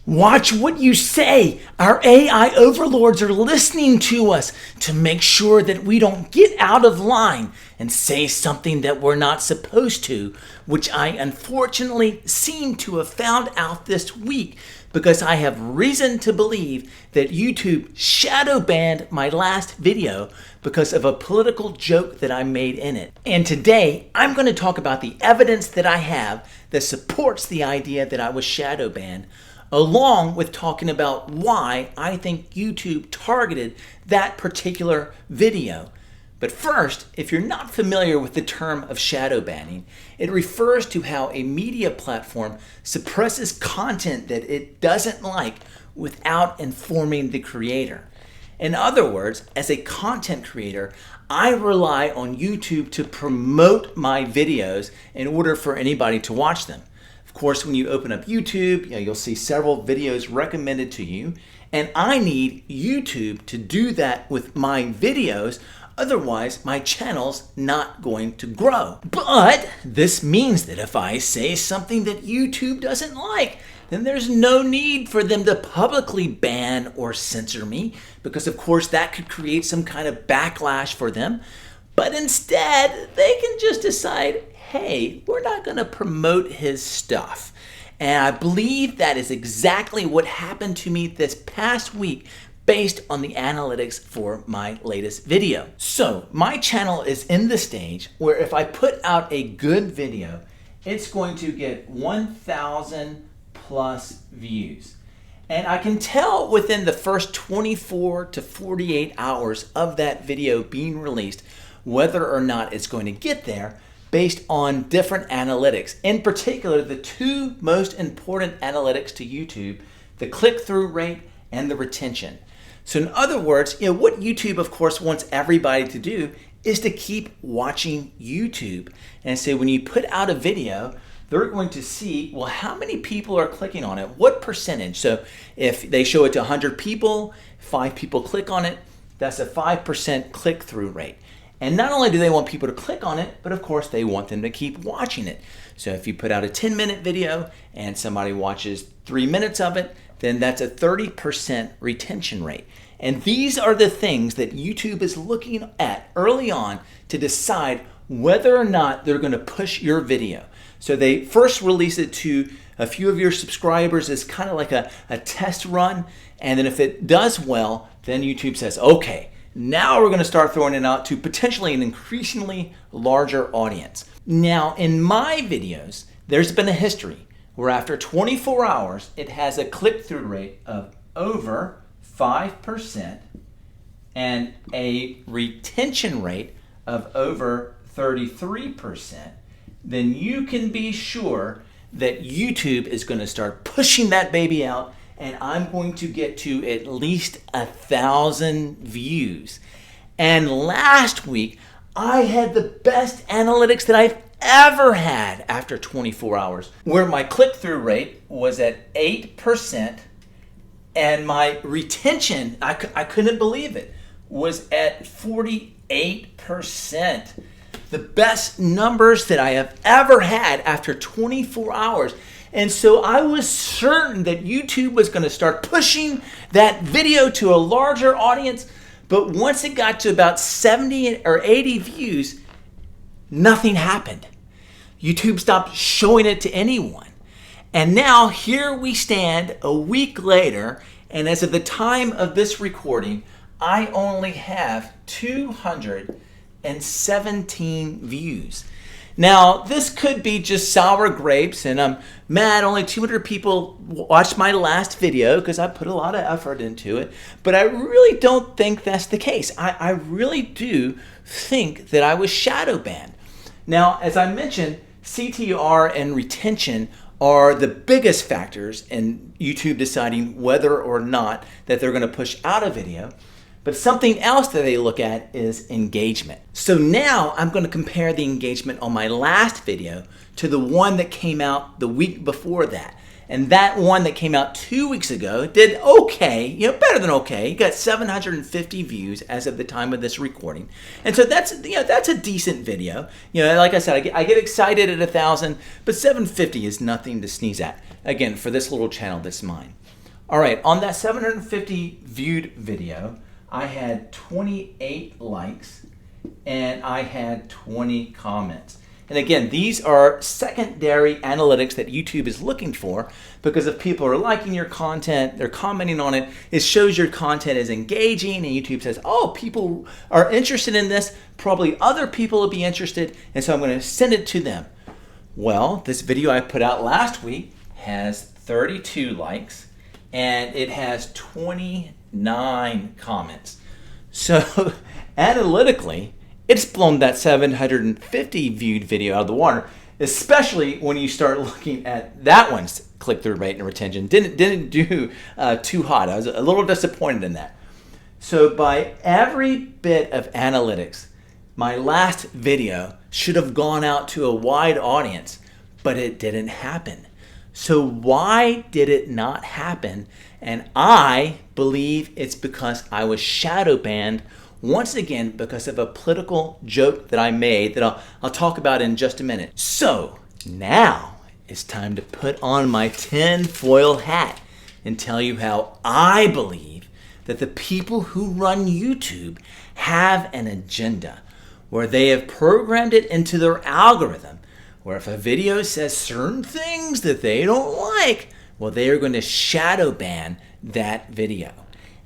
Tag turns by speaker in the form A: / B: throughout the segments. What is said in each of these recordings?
A: Watch what you say. Our AI overlords are listening to us to make sure that we don't get out of line and say something that we're not supposed to, which I unfortunately seem to have found out this week because I have reason to believe that YouTube shadow banned my last video because of a political joke that I made in it. And today, I'm going to talk about the evidence that I have that supports the idea that I was shadow banned, along with talking about why I think YouTube targeted that particular video. But first, if you're not familiar with the term of shadow banning, it refers to how a media platform suppresses content that it doesn't like without informing the creator. In other words, as a content creator, I rely on YouTube to promote my videos in order for anybody to watch them. Of course, when you open up YouTube, you'll see several videos recommended to you, and I need YouTube to do that with my videos. Otherwise, my channel's not going to grow. But this means that if I say something that YouTube doesn't like, then there's no need for them to publicly ban or censor me, because of course that could create some kind of backlash for them. But instead, they can just decide, hey, we're not going to promote his stuff. And I believe that is exactly what happened to me this past week based on the analytics for my latest video. So my channel is in the stage where if I put out a good video, it's going to get 1,000 plus views. And I can tell within the first 24 to 48 hours of that video being released whether or not it's going to get there based on different analytics. In particular, the two most important analytics to YouTube, the click-through rate and the retention. So in other words, what YouTube, of course, wants everybody to do is to keep watching YouTube. And so when you put out a video, they're going to see, well, how many people are clicking on it? What percentage? So if they show it to 100 people, 5 people click on it, that's a 5% click-through rate. And not only do they want people to click on it, but of course they want them to keep watching it. So if you put out a 10-minute video and somebody watches 3 minutes of it, then that's a 30% retention rate. And these are the things that YouTube is looking at early on to decide whether or not they're going to push your video. So they first release it to a few of your subscribers as kind of like a test run. And then if it does well, then YouTube says, okay, now we're going to start throwing it out to potentially an increasingly larger audience. Now, in my videos, there's been a history where after 24 hours, it has a click-through rate of over 5% and a retention rate of over 33%, then you can be sure that YouTube is going to start pushing that baby out, and I'm going to get to at least 1,000 views. And last week, I had the best analytics that I've ever had after 24 hours, where my click-through rate was at 8% and my retention, I couldn't believe it, was at 48%. The best numbers that I have ever had after 24 hours. And so I was certain that YouTube was going to start pushing that video to a larger audience. But once it got to about 70 or 80 views, nothing happened. YouTube stopped showing it to anyone. And now here we stand a week later, and as of the time of this recording, I only have 217 views. Now, this could be just sour grapes, and I'm mad only 200 people watched my last video because I put a lot of effort into it, but I really don't think that's the case. I really do think that I was shadow banned. Now, as I mentioned, CTR and retention are the biggest factors in YouTube deciding whether or not that they're going to push out a video. But something else that they look at is engagement. So now I'm going to compare the engagement on my last video to the one that came out the week before that. And that one that came out 2 weeks ago did okay, better than okay. It got 750 views as of the time of this recording. And so that's a decent video. Like I said, I get excited at 1,000, but 750 is nothing to sneeze at. Again, for this little channel that's mine. All right, on that 750 viewed video, I had 28 likes and I had 20 comments. And again, these are secondary analytics that YouTube is looking for, because if people are liking your content, they're commenting on it, it shows your content is engaging, and YouTube says, oh, people are interested in this, probably other people will be interested, and so I'm going to send it to them. Well, this video I put out last week has 32 likes, and it has 29 comments. So analytically, it's blown that 750 viewed video out of the water, especially when you start looking at that one's click-through rate and retention. Didn't do too hot. I was a little disappointed in that. So by every bit of analytics, my last video should have gone out to a wide audience, but it didn't happen. So why did it not happen? And I believe it's because I was shadow banned once again because of a political joke that I made that I'll talk about in just a minute. So now it's time to put on my tinfoil hat and tell you how I believe that the people who run YouTube have an agenda where they have programmed it into their algorithm, where if a video says certain things that they don't like, well, they are going to shadow ban that video.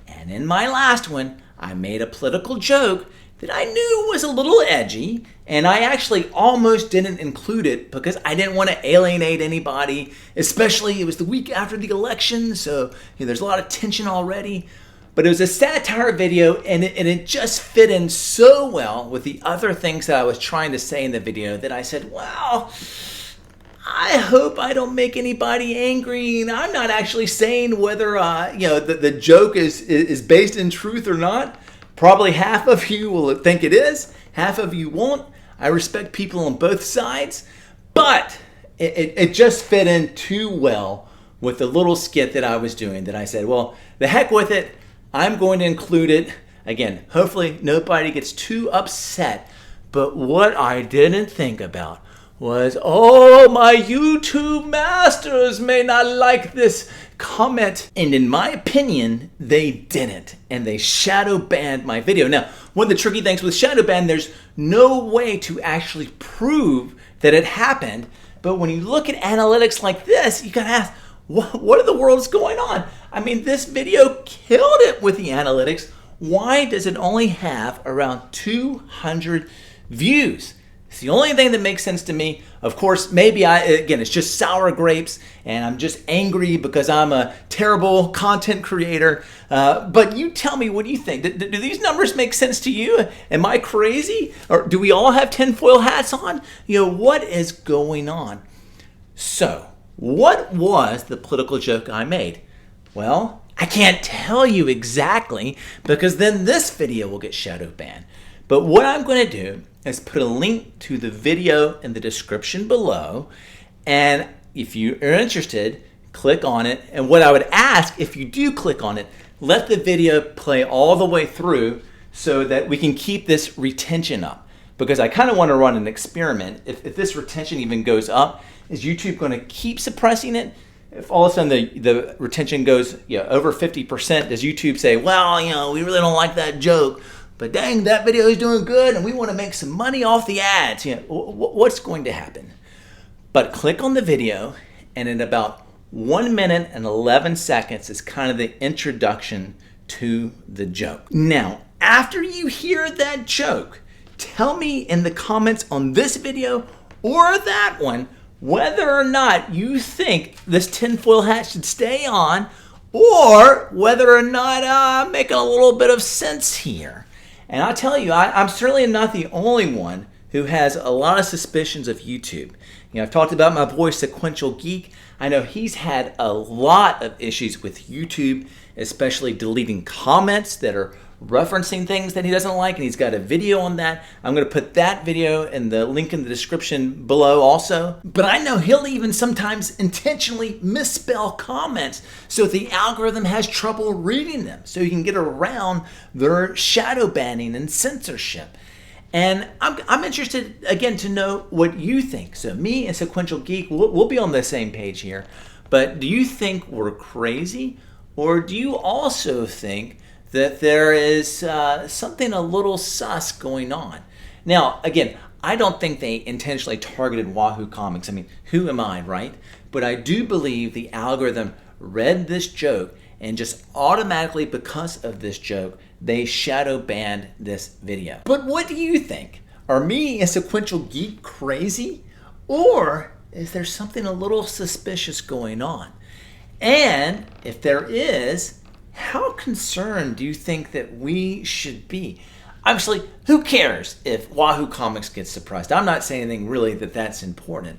A: And in my last one, I made a political joke that I knew was a little edgy, and I actually almost didn't include it because I didn't want to alienate anybody, especially it was the week after the election, so there's a lot of tension already. But it was a satire video, and it just fit in so well with the other things that I was trying to say in the video that I said, well, I hope I don't make anybody angry, and I'm not actually saying whether the joke is based in truth or not. Probably half of you will think it is, half of you won't. I respect people on both sides, but it just fit in too well with the little skit that I was doing that I said, well, the heck with it. I'm going to include it. Again, hopefully nobody gets too upset. But what I didn't think about was, oh, my YouTube masters may not like this comment. And in my opinion, they didn't. And they shadow banned my video. Now, one of the tricky things with shadow ban, there's no way to actually prove that it happened. But when you look at analytics like this, you gotta ask, what in the world is going on? I mean, this video killed it with the analytics. Why does it only have around 200 views? It's the only thing that makes sense to me. Of course, maybe it's just sour grapes and I'm just angry because I'm a terrible content creator. But you tell me, what do you think? Do these numbers make sense to you? Am I crazy? Or do we all have tinfoil hats on? What is going on? So, what was the political joke I made? Well, I can't tell you exactly because then this video will get shadow banned. But what I'm going to do is put a link to the video in the description below. And if you are interested, click on it. And what I would ask, if you do click on it, let the video play all the way through so that we can keep this retention up. Because I kind of want to run an experiment. If this retention even goes up, is YouTube going to keep suppressing it? If all of a sudden the retention goes over 50%, does YouTube say, well, we really don't like that joke, but dang, that video is doing good and we want to make some money off the ads? What's going to happen? But click on the video, and in about 1 minute and 11 seconds is kind of the introduction to the joke. Now, after you hear that joke, tell me in the comments on this video or that one whether or not you think this tinfoil hat should stay on, or whether or not I'm making a little bit of sense here. And I'll tell you, I'm certainly not the only one who has a lot of suspicions of YouTube. I've talked about my boy Sequential Geek. I know he's had a lot of issues with YouTube, especially deleting comments that are referencing things that he doesn't like, and he's got a video on that. I'm going to put that video in the link in the description below also. But I know he'll even sometimes intentionally misspell comments so the algorithm has trouble reading them, so you can get around their shadow banning and censorship. And I'm interested, again, to know what you think. So me and Sequential Geek, we'll be on the same page here. But do you think we're crazy? Or do you also think that there is something a little sus going on? Now, again, I don't think they intentionally targeted Wahoo Comics. I mean, who am I, right? But I do believe the algorithm read this joke and just automatically, because of this joke, they shadow banned this video. But what do you think? Are me, a sequential geek, crazy? Or is there something a little suspicious going on? And if there is, how concerned do you think that we should be? Obviously, who cares if Wahoo Comics gets suppressed? I'm not saying anything really that's important.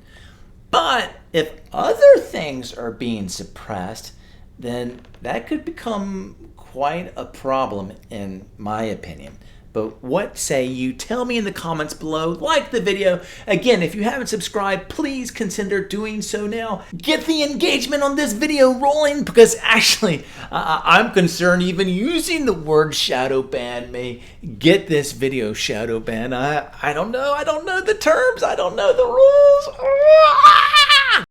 A: But if other things are being suppressed, then that could become quite a problem in my opinion. But what say you? Tell me in the comments below. Like the video. Again, if you haven't subscribed, please consider doing so now. Get the engagement on this video rolling, because actually, I'm concerned even using the word shadow ban may get this video shadow banned. I don't know. I don't know the terms. I don't know the rules.